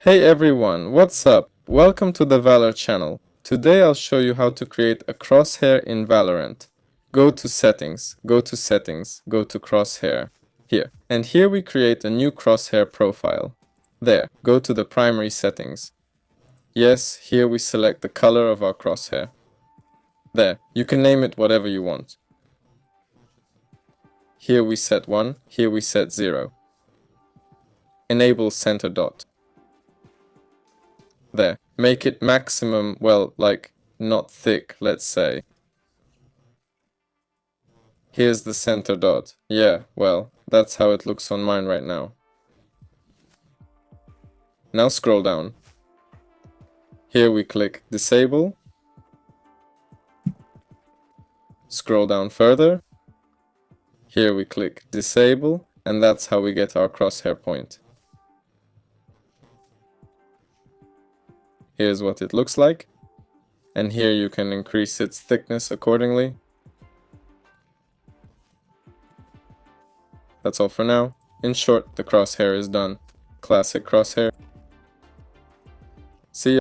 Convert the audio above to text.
Hey everyone, what's up? Welcome to the Valor channel. Today I'll show you how to create a crosshair in Valorant. Go to settings, go to settings, go to crosshair. Here. And here we create a new crosshair profile. There, go to the primary settings. Yes, here we select the color of our crosshair. There, you can name it whatever you want. Here we set 1, here we set 0. Enable center dot. There. Make it maximum, well, like, not thick, let's say. Here's the center dot. Yeah, well, that's how it looks on mine right now. Now scroll down. Here we click Disable. Scroll down further. Here we click Disable, and that's how we get our crosshair point. Here's what it looks like. And here you can increase its thickness accordingly. That's all for now. In short, the crosshair is done. Classic crosshair. See ya.